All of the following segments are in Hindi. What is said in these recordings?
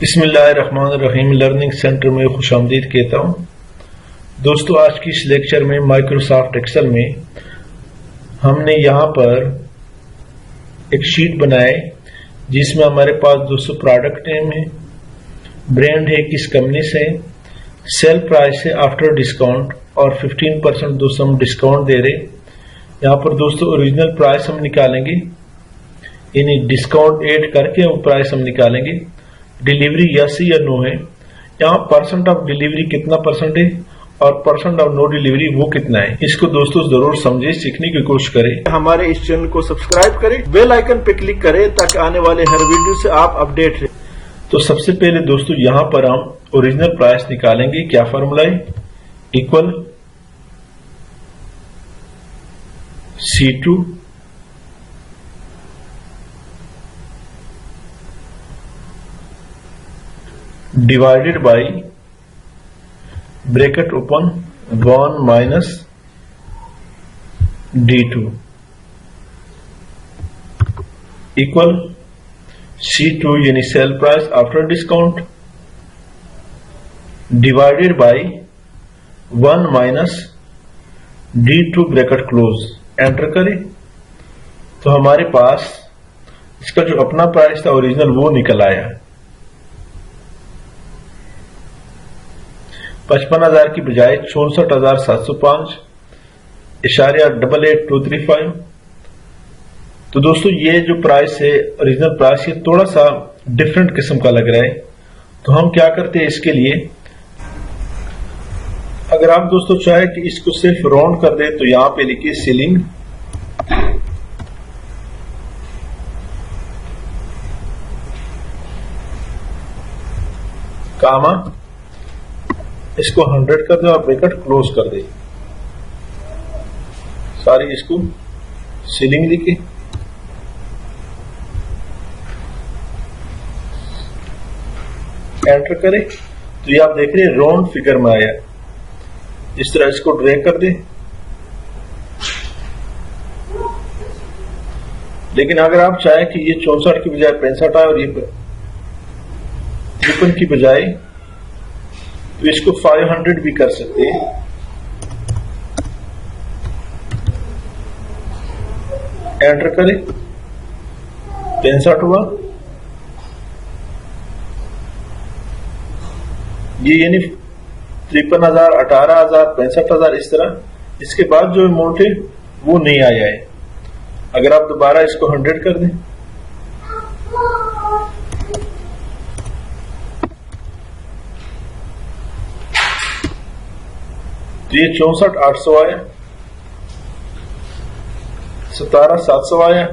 बिस्मिल्लाहिर्रहमानिर्रहीम लर्निंग सेंटर में खुशामदीद कहता हूँ। दोस्तों, आज की इस लेक्चर में माइक्रोसॉफ्ट एक्सेल में हमने यहाँ पर एक शीट बनाए जिसमें हमारे पास 200 प्रोडक्ट नेम है, ब्रांड है, किस कंपनी से, सेल प्राइस है आफ्टर डिस्काउंट और 15% दोस्तों हम डिस्काउंट दे रहे। यहाँ पर दोस्तों ओरिजिनल प्राइस हम निकालेंगे, यानी डिस्काउंट ऐड करके वो प्राइस हम निकालेंगे। डिलीवरी यस या नो है। यहाँ परसेंट ऑफ डिलीवरी कितना परसेंट है और परसेंट ऑफ नो डिलीवरी वो कितना है, इसको दोस्तों जरूर समझे, सीखने की कोशिश करें। हमारे इस चैनल को सब्सक्राइब करें, बेल आइकन पे क्लिक करें ताकि आने वाले हर वीडियो से आप अपडेट रहे। तो सबसे पहले दोस्तों यहाँ पर हम ओरिजिनल प्राइस निकालेंगे। क्या फॉर्मूला है? Equal C2 divided by bracket open 1 minus D2 equal C2 यानी sale price after discount divided by 1 minus D2 bracket close. Enter करें तो हमारे पास इसका जो अपना प्राइस था ओरिजिनल वो निकल आया। 55,000 की बजाय 64,705.88235। तो दोस्तों ये जो प्राइस है ओरिजिनल प्राइस, ये थोड़ा सा डिफरेंट किस्म का लग रहा है। तो हम क्या करते हैं इसके लिए, अगर आप दोस्तों चाहे कि इसको सिर्फ राउंड कर दे तो यहां पे लिखिए सीलिंग कामा, इसको 100 कर दे और ब्रैकेट क्लोज कर दे। सारी इसको सीलिंग लिखे, एंटर करें तो ये आप देख रहे हैं राउंड फिगर में आया। इस तरह इसको ड्रैग कर दे। लेकिन अगर आप चाहे कि ये 64 की बजाय 65 आए और ये 53 की बजाय, तो इसको 500 भी कर सकते हैं। एंटर करें, 65 हुआ। ये यानी 53,000, 18,000, 65,000 इस तरह। इसके बाद जो अमाउंट है वो नहीं आया है। अगर आप दोबारा इसको 100 कर दें तो ये 64,800 आया, 17,700 आया।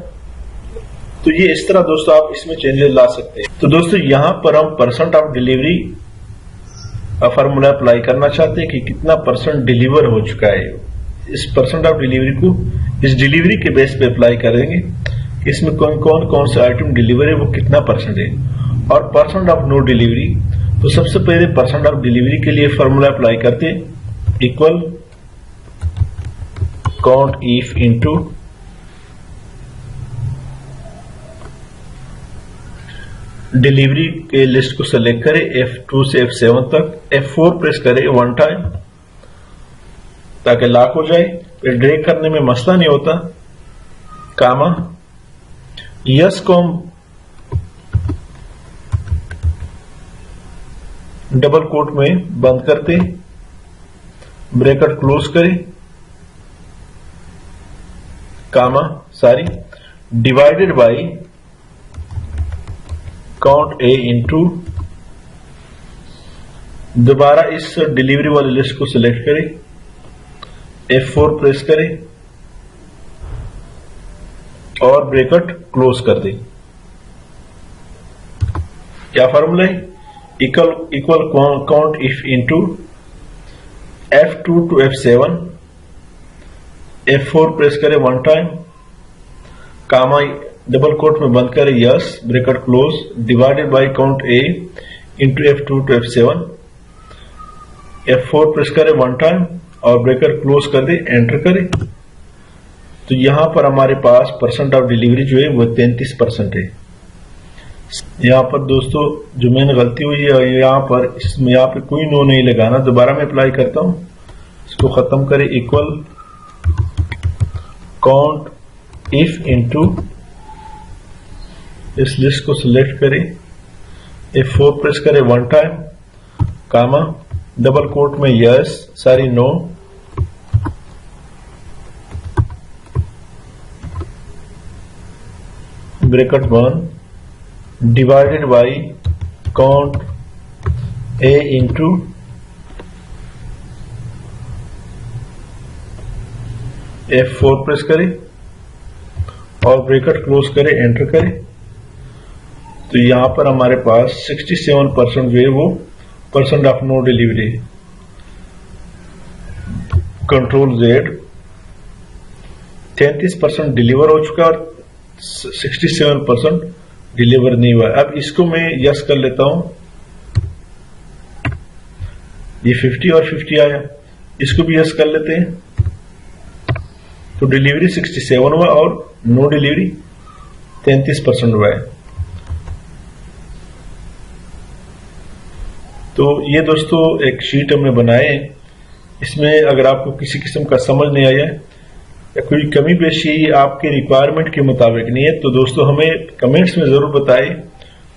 तो ये इस तरह दोस्तों आप इसमें चेंजेस ला सकते हैं। तो दोस्तों यहां पर हम परसेंट ऑफ डिलीवरी का फॉर्मूला अप्लाई करना चाहते हैं कि कितना परसेंट डिलीवर हो चुका है। इस परसेंट ऑफ डिलीवरी को इस डिलीवरी के बेस पे अप्लाई करेंगे कि इसमें कौन से आइटम डिलीवर है वो कितना परसेंट है। और परसेंट ऑफ नो डिलीवरी, तो सबसे पहले परसेंट ऑफ डिलीवरी के लिए फॉर्मूला अप्लाई करते हैं, equal count if into delivery के लिस्ट को सेलेक्ट करें F2 से F7 तक, F4 प्रेस करें 1 टाइम ताकि लॉक हो जाए। फिर ड्रैग करने में मसला नहीं होता। कामा यस को डबल कोट में बंद करते, ब्रैकेट क्लोज करें, कामा सारी divided by count a into, दोबारा इस डिलीवरी वाली लिस्ट को सिलेक्ट करें, F4 प्रेस करें और ब्रैकेट क्लोज कर दें। क्या फॉर्मूला है? Equal count if into F2 to F7, F4 press करें 1 टाइम, कामा डबल कोट में बंद करें yes, bracket close, divided by count a into F2 to F7, F4 press करें 1 टाइम और ब्रैकेट क्लोज कर दे, एंटर करें। तो यहां पर हमारे पास परसेंट ऑफ डिलीवरी जो है वो 33% है। यहाँ पर दोस्तों जो मैंने गलती हुई है, यहाँ पर इसमें यहाँ पे कोई नो नहीं लगाना। दोबारा मैं अप्लाई करता हूँ, इसको खत्म करें। इक्वल काउंट इफ इनटू, इस लिस्ट को सिलेक्ट करें, F4 प्रेस करें 1 टाइम, कामा, डबल कोट में yes, sorry no, bracket 1 divided by count A into F4 press करें और ब्रैकेट क्लोज करें, एंटर करें। तो यहां पर हमारे पास 67% जो है वो percent of no delivery. Control Z, 33% deliver हो चुका और 67% डिलीवर नहीं हुआ। अब इसको मैं यस कर लेता हूं, ये 50 और 50 आया, इसको भी यस कर लेते हैं। तो डिलीवरी 67 हुआ और नो डिलीवरी 33% हुआ है। तो ये दोस्तों एक शीट हमने बनाए हैं। इसमें अगर आपको किसी किस्म का समझ नहीं आया या कोई कमी पेशी आपके रिक्वायरमेंट के मुताबिक नहीं है, तो दोस्तों हमें कमेंट्स में जरूर बताएं।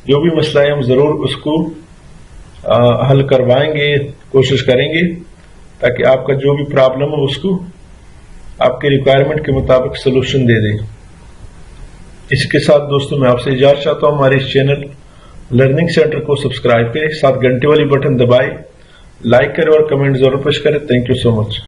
जो भी मसला है हम जरूर उसको हल करवाएंगे, कोशिश करेंगे ताकि आपका जो भी प्रॉब्लम हो उसको आपके रिक्वायरमेंट के मुताबिक सोल्यूशन दे दें। इसके साथ दोस्तों मैं आपसे इजाजत चाहता हूं। हमारे इस चैनल लर्निंग सेंटर को सब्सक्राइब करें, साथ घंटे वाली बटन दबाएं, लाइक करें और कमेंट जरूर पेश करें। Thank you so much.